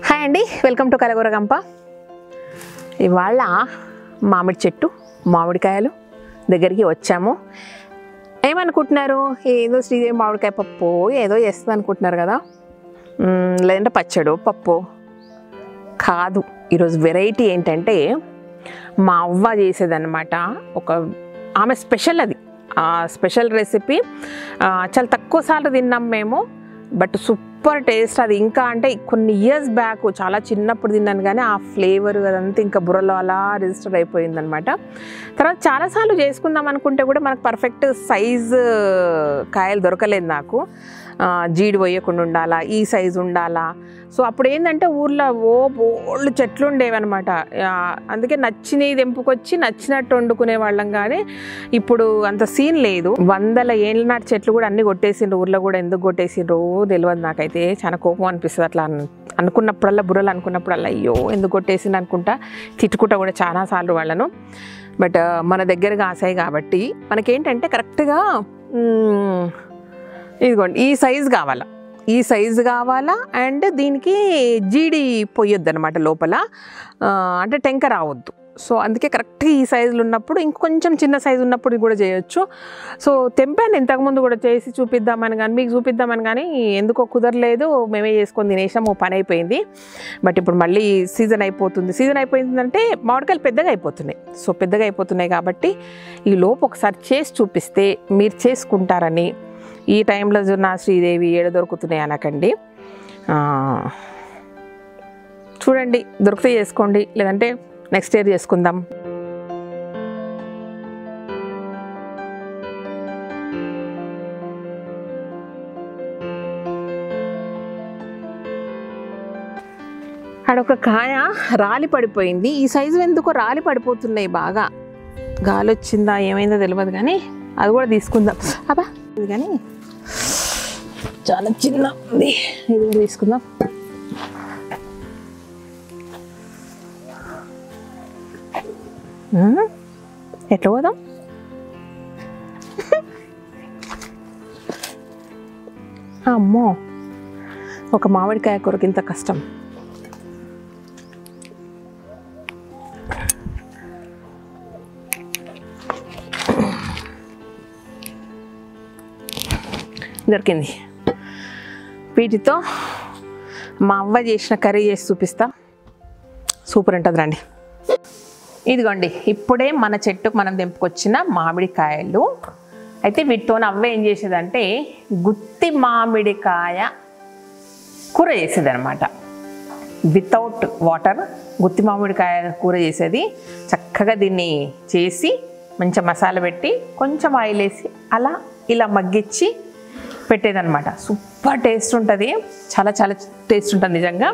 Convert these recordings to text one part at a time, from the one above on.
Hi అండి, welcome to కలగూర గంప. ఇవాళ మామిడి చెట్టు మామిడికాయలు దగ్గరికి వచ్చాము. ఏమనుకుంటున్నారు? ఏదో శ్రీదేవి మామిడికాయ పప్పు ఏదో చేస్తుంది అనుకుంటున్నారు కదా, లేదంటే పచ్చడు పప్పు కాదు. ఈరోజు వెరైటీ ఏంటంటే మా అవ్వ చేసేదన్నమాట. ఆమె స్పెషల్, అది స్పెషల్ రెసిపీ. చాలా తక్కువ సార్లు తిన్నాం మేము, బట్ సూపర్ టేస్ట్. అది ఇంకా అంటే కొన్ని ఇయర్స్ బ్యాక్ చాలా చిన్నప్పుడు తిన్నాను, కానీ ఆ ఫ్లేవర్ అదంతా ఇంకా బుర్రలో అలా రిజిస్టర్ అయిపోయిందనమాట. తర్వాత చాలాసార్లు చేసుకుందాం అనుకుంటే కూడా మనకు పర్ఫెక్ట్ సైజు కాయలు దొరకలేదు నాకు. జీడి పోయకుండా ఉండాలా, ఈ సైజు ఉండాలా. సో అప్పుడు ఏంటంటే ఊర్లో బోళ్ళు చెట్లు ఉండేవన్నమాట. అందుకే నచ్చినవి తెంపుకొచ్చి నచ్చినట్టు వండుకునే వాళ్ళం. కానీ ఇప్పుడు అంత సీన్ లేదు. 100 ఏళ్ళ నాటి చెట్లు కూడా అన్నీ కొట్టేసిండ్రు ఊర్లో కూడా. ఎందుకు కొట్టేసిండ్రో తెలియదు నాకైతే. చాలా కోపం అనిపిస్తుంది అట్లా అనుకున్నప్పుడల్లా, బుర్రలు అనుకున్నప్పుడల్లా అయ్యో ఎందుకు కొట్టేసింది అనుకుంటా, తిట్టుకుంటా కూడా చాలాసార్లు వాళ్ళను. బట్ మన దగ్గర కాసాయి కాబట్టి మనకేంటంటే కరెక్ట్గా ఇదిగోండి ఈ సైజు కావాలా. అండ్ దీనికి జీడి పొయ్యొద్దు అనమాట లోపల, అంటే టెంక రావద్దు. సో అందుకే కరెక్ట్గా ఈ సైజులు ఉన్నప్పుడు, ఇంకొంచెం చిన్న సైజు ఉన్నప్పుడు కూడా చేయొచ్చు. సో తెంపాను ఇంతకుముందు కూడా, చేసి చూపిద్దామని కానీ మీకు చూపిద్దామని కానీ ఎందుకో కుదరలేదు. మేమే చేసుకొని తినేసాం, ఓ పని అయిపోయింది. బట్ ఇప్పుడు మళ్ళీ సీజన్ అయిపోయిందంటే మామిడికాయలు పెద్దగా అయిపోతున్నాయి. సో పెద్దగా అయిపోతున్నాయి కాబట్టి ఈ లోపు ఒకసారి చేసి చూపిస్తే మీరు చేసుకుంటారని. ఈ టైంలో నా శ్రీదేవి ఏడ దొరుకుతున్నాయి అనకండి. చూడండి, దొరికితే చేసుకోండి, లేదంటే నెక్స్ట్ ఇయర్ చేసుకుందాం. అడొక కాయ రాలి పడిపోయింది. ఈ సైజు ఎందుకో రాలి పడిపోతున్నాయి బాగా. గాలి వచ్చిందా ఏమైందో తెలియదు, కానీ అది కూడా తీసుకుందాం. అబ్బా ఇది కానీ చాలా చిన్న ఉంది, ఇది కూడా తీసుకుందాం. ఎట్లా పోదాం? అమ్మో, ఒక మామిడికాయ కూరకి ఇంత కష్టం. దొరికింది. వీటితో మా అవ్వ చేసిన కర్రీ చేసి చూపిస్తా, సూపర్ ఉంటుంది రండి. ఇదిగోండి, ఇప్పుడే మన చెట్టుకు మనం తెంపుకొచ్చిన మామిడికాయలు. అయితే వీటితో అవ్వ ఏం చేసేదంటే గుత్తి మామిడికాయ కూర చేసేది అనమాట. వితౌట్ వాటర్ గుత్తి మామిడికాయ కూర చేసేది. చక్కగా దీన్ని చేసి మంచిగా మసాలా పెట్టి కొంచెం ఆయిల్ వేసి అలా ఇలా మగ్గించి పెట్టేదన్నమాట. సూపర్ టేస్ట్ ఉంటుంది, చాలా చాలా టేస్ట్ ఉంటుంది నిజంగా.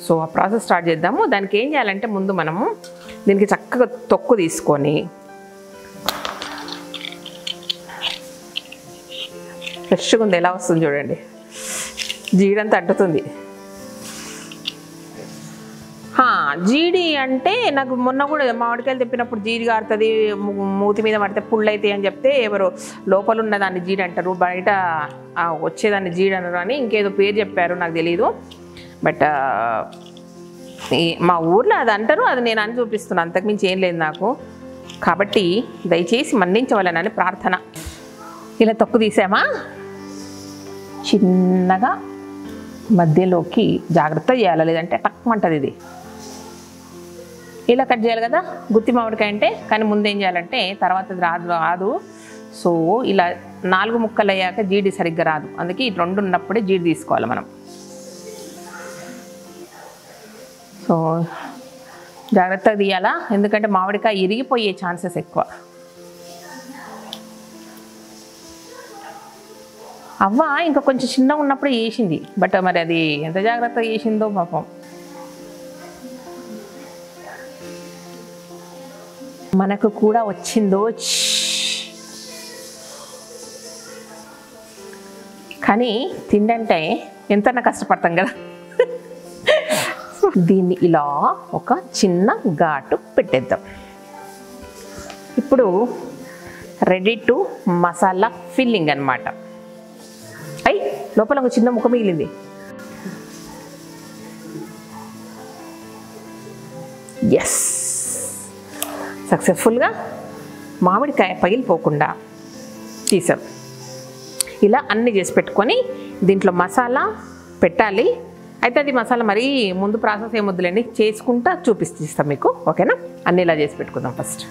సో ఆ ప్రాసెస్ స్టార్ట్ చేద్దాము. దానికి ఏం చేయాలంటే ముందు మనము దీనికి చక్కగా తొక్కు తీసుకొని ఫ్రెష్గా ఉంది, ఎలా వస్తుంది చూడండి. జీడంతా అంటుతుంది. జీడి అంటే నాకు మొన్న కూడా మామిడికాయలు తెప్పినప్పుడు జీడి కారుతుంది, మూతి మీద పడితే పుళ్ళు అవుతాయి అని చెప్తే ఎవరు లోపల ఉన్నదాన్ని జీడి అంటారు, బయట వచ్చేదాన్ని జీడి అనరు అని ఇంకేదో పేరు చెప్పారు, నాకు తెలీదు. బట్ మా ఊర్లో అది అంటారు, అది నేను అని చూపిస్తున్నాను, అంతకుమించి ఏం లేదు నాకు. కాబట్టి దయచేసి మన్నించవాలని ప్రార్థన. ఇలా తొక్కు తీసామా, చిన్నగా మధ్యలోకి జాగ్రత్త చేయాలి, లేదంటే టక్మంటది ఇది. ఇలా కట్ చేయాలి కదా గుత్తి మామిడికాయ అంటే. కానీ ముందేం చేయాలంటే తర్వాత రాదు. సో ఇలా 4 ముక్కలు అయ్యాక జీడి సరిగ్గా రాదు, అందుకే ఈ 2 ఉన్నప్పుడే జీడి తీసుకోవాలి మనం. సో జాగ్రత్తగా తీయాలా, ఎందుకంటే మామిడికాయ ఇరిగిపోయే ఛాన్సెస్ ఎక్కువ. అవ్వ ఇంకా కొంచెం చిన్నగా ఉన్నప్పుడు చేసింది, బట్ మరి అది ఎంత జాగ్రత్తగా చేసిందో పాపం. మనకు కూడా వచ్చిందో, కానీ తిండంటే ఎంతైనా కష్టపడతాం కదా. దీన్ని ఇలా ఒక చిన్న ఘాటు పెట్టేద్దాం. ఇప్పుడు రెడీ టు మసాలా ఫిల్లింగ్ అన్నమాట. లోపల ఒక చిన్న ముక్క మిగిలింది. ఎస్, సక్సెస్ఫుల్గా మామిడికాయ పగిలిపోకుండా తీసాం. ఇలా అన్నీ చేసి పెట్టుకొని దీంట్లో మసాలా పెట్టాలి. అయితే అది మసాలా మరీ ముందు ప్రాసెస్ ఏమొద్దులేండి, చేసుకుంటా చూపిస్తాం మీకు, ఓకేనా? అన్నీ ఇలా చేసి పెట్టుకుందాం ఫస్ట్.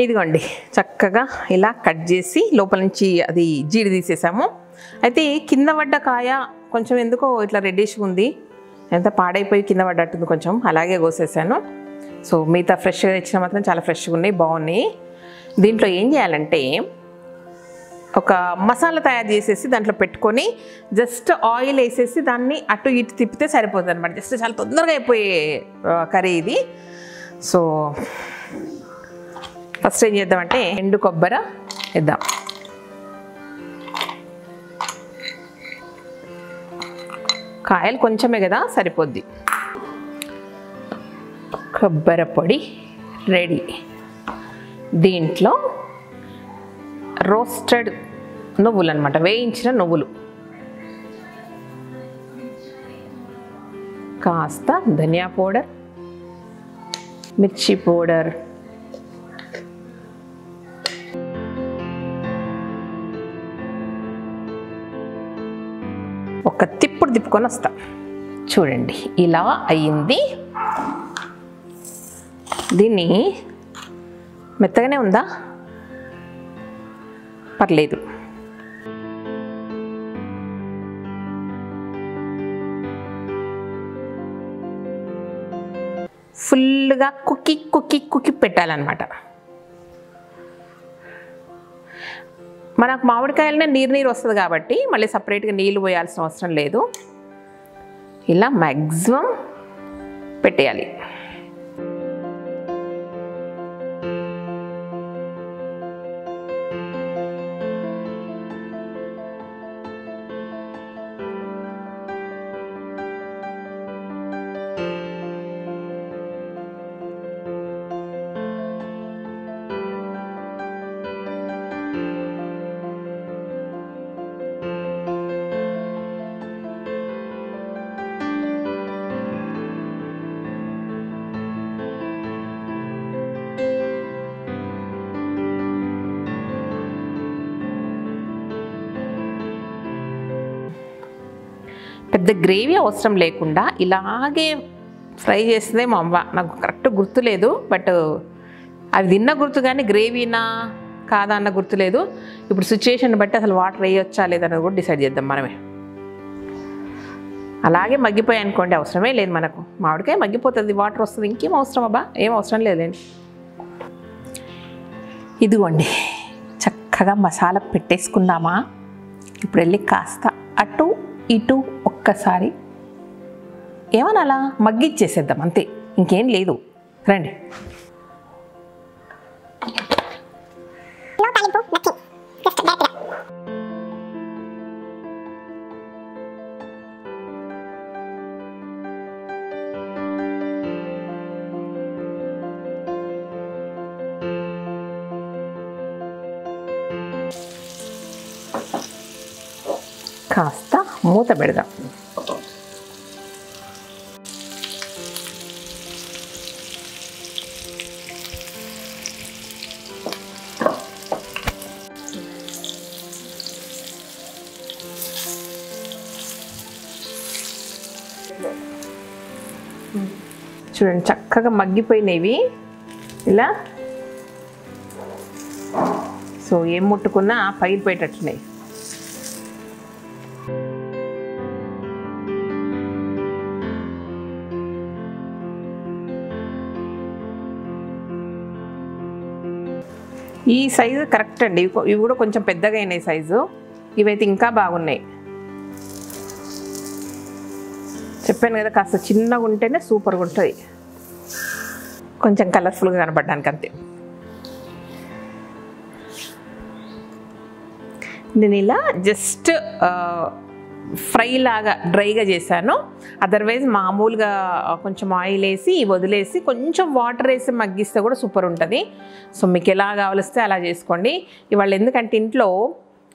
ఇదిగోండి, చక్కగా ఇలా కట్ చేసి లోపల నుంచి అది జీడి తీసేసాము. అయితే కింద పడ్డ కాయ కొంచెం ఎందుకో ఇట్లా రెడ్డిష్గా ఉంది, ఎంత పాడైపోయి కింద పడ్డట్టుంది, కొంచెం అలాగే కోసేసాను. సో మిగతా ఫ్రెష్గా తెచ్చిన మాత్రం చాలా ఫ్రెష్గా ఉన్నాయి, బాగున్నాయి. దీంట్లో ఏం చేయాలంటే ఒక మసాలా తయారు చేసేసి దాంట్లో పెట్టుకొని జస్ట్ ఆయిల్ వేసేసి దాన్ని అటు ఇటు తిప్పితే సరిపోతుంది అనమాట. జస్ట్ చాలా తొందరగా అయిపోయే కర్రీ ఇది. సో ఫస్ట్ ఏం చేద్దామంటే ఎండు కొబ్బరి వేద్దాం. కాయలు కొంచెమే కదా, సరిపోద్ది. కొబ్బరి పొడి రెడీ. దీంట్లో రోస్టెడ్ నువ్వులు అనమాట, వేయించిన నువ్వులు, కాస్త ధనియా పౌడర్, మిర్చి పౌడర్, ఒక తిప్పుడు తిప్పుకొని వస్తా. చూడండి ఇలా అయ్యింది. దీన్ని మెత్తగానే ఉందా, పర్లేదు. ఫుల్గా కుక్కి కుక్కి కుక్కి పెట్టాలన్నమాట. మనకు మామిడికాయలనే నీరు వస్తుంది కాబట్టి మళ్ళీ సపరేట్గా నీళ్ళు పోయాల్సిన అవసరం లేదు. ఇలా మ్యాక్సిమం పెట్టేయాలి. పెద్ద గ్రేవీ అవసరం లేకుండా ఇలాగే ఫ్రై చేస్తే మా అమ్మ, నాకు కరెక్ట్ గుర్తులేదు, బట్ అది తిన్న గుర్తు కానీ గ్రేవీనా కాదా అన్న గుర్తులేదు. ఇప్పుడు సిచ్యుయేషన్ బట్టి అసలు వాటర్ వేయొచ్చా లేదన్నది కూడా డిసైడ్ చేద్దాం మనమే. అలాగే మగ్గిపోయాయి అనుకోండి, అవసరమే లేదు మనకు. మామిడికాయ మగ్గిపోతుంది, వాటర్ వస్తుంది, ఇంకేం అవసరం అబ్బా, ఏం అవసరం లేదండి. ఇదిగోండి, చక్కగా మసాలా పెట్టేసుకుందామా. ఇప్పుడు వెళ్ళి కాస్త అటు ఇటు ఒక్కసారి ఏమన్నా అలా మగ్గిచ్చేసేద్దాం, అంతే, ఇంకేం లేదు. రండి. కాస్త మూత పెడదాం. చూడండి చక్కగా మగ్గిపోయినవి ఇలా. సో ఏం ముట్టుకున్నా పగిలిపోయేటట్టున్నాయి. ఈ సైజు కరెక్ట్ అండి. ఇవి కూడా కొంచెం పెద్దగా అయినాయి సైజు, ఇవైతే ఇంకా బాగున్నాయి. చెప్పాను కదా, కాస్త చిన్నగా ఉంటేనే సూపర్గా ఉంటుంది, కొంచెం కలర్ఫుల్గా కనపడడానికి అంతే. నేను ఇలా జస్ట్ ఫ్రై లాగా డ్రైగా చేశాను. అదర్వైజ్ మామూలుగా కొంచెం ఆయిల్ వేసి వదిలేసి కొంచెం వాటర్ వేసి మగ్గిస్తే కూడా సూపర్ ఉంటుంది. సో మీకు ఎలా కావలిస్తే అలా చేసుకోండి. ఇవాళ ఎందుకంటే ఇంట్లో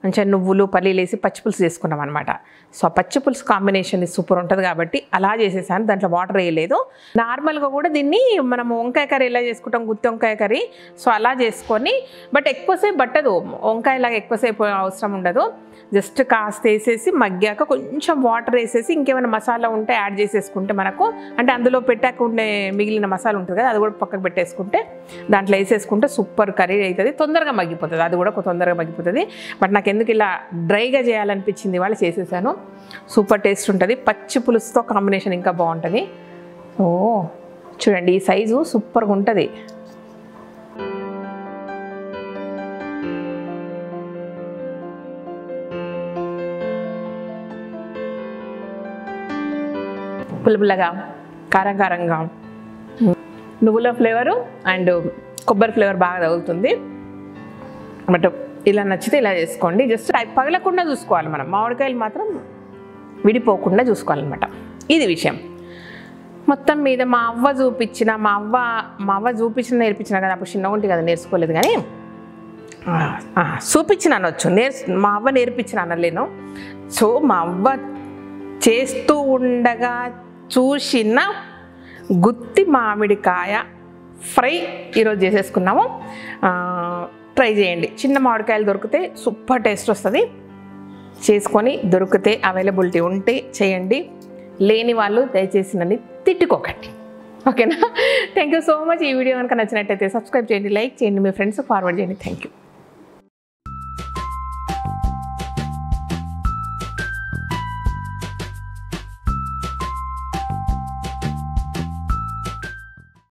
మంచిగా నువ్వులు పల్లీలు వేసి పచ్చిపులుసు చేసుకున్నాం అనమాట. సో ఆ పచ్చిపులుసు కాంబినేషన్ సూపర్ ఉంటుంది కాబట్టి అలా చేసేసాను, దాంట్లో వాటర్ వేయలేదు. నార్మల్గా కూడా దీన్ని మనం వంకాయ కర్రీ ఎలా చేసుకుంటాం, గుత్తి వంకాయ కర్రీ, సో అలా చేసుకొని, బట్ ఎక్కువసేపు పట్టదు, వంకాయలాగా ఎక్కువసేపు అవసరం ఉండదు. జస్ట్ కాస్త వేసేసి మగ్గాక కొంచెం వాటర్ వేసేసి ఇంకేమైనా మసాలా ఉంటే యాడ్ చేసేసుకుంటే మనకు, అంటే అందులో పెట్టాక ఉండే మిగిలిన మసాలా ఉంటుంది కదా, అది కూడా పక్కకు పెట్టేసుకుంటే దాంట్లో వేసేసుకుంటే సూపర్ కర్రీ అవుతుంది. తొందరగా మగ్గిపోతుంది, అది కూడా తొందరగా మగ్గిపోతుంది. బట్ నాకు ఎందుకు ఇలా డ్రైగా చేయాలనిపించింది, వాళ్ళు చేసేసాను. సూపర్ టేస్ట్ ఉంటుంది, పచ్చి పులుసుతో కాంబినేషన్ ఇంకా బాగుంటుంది. ఓ చూడండి, ఈ సైజు సూపర్గా ఉంటుంది. పులుపుల్లగా కారం కారంగా నువ్వుల ఫ్లేవరు అండ్ కొబ్బరి ఫ్లేవర్ బాగా తగులుతుంది. బట్ ఇలా నచ్చితే ఇలా చేసుకోండి. జస్ట్ పగలకుండా చూసుకోవాలి మనం, మామిడికాయలు మాత్రం విడిపోకుండా చూసుకోవాలన్నమాట. ఇది విషయం. మొత్తం మీద మా అవ్వ చూపించిన నేర్పించిన కదా, అప్పుడు చిన్నగా ఉంటే కదా నేర్చుకోలేదు, కానీ చూపించిన అనొచ్చు, మా అవ్వ నేర్పించిన అనలేను. సో మా అవ్వ చేస్తూ ఉండగా చూసిన గుత్తి మామిడికాయ ఫ్రై ఈరోజు చేసేసుకున్నాము. ట్రై చేయండి, చిన్న మామిడికాయలు దొరికితే సూపర్ టేస్ట్ వస్తుంది. చేసుకొని దొరికితే అవైలబిలిటీ ఉంటే చేయండి, లేని వాళ్ళు దయచేసి నన్ను తిట్టుకోకండి, ఓకేనా? Thank you so much. ఈ వీడియో కనుక నచ్చినట్టయితే సబ్స్క్రైబ్ చేయండి, లైక్ చేయండి, మీ ఫ్రెండ్స్కి ఫార్వర్డ్ చేయండి. Thank you.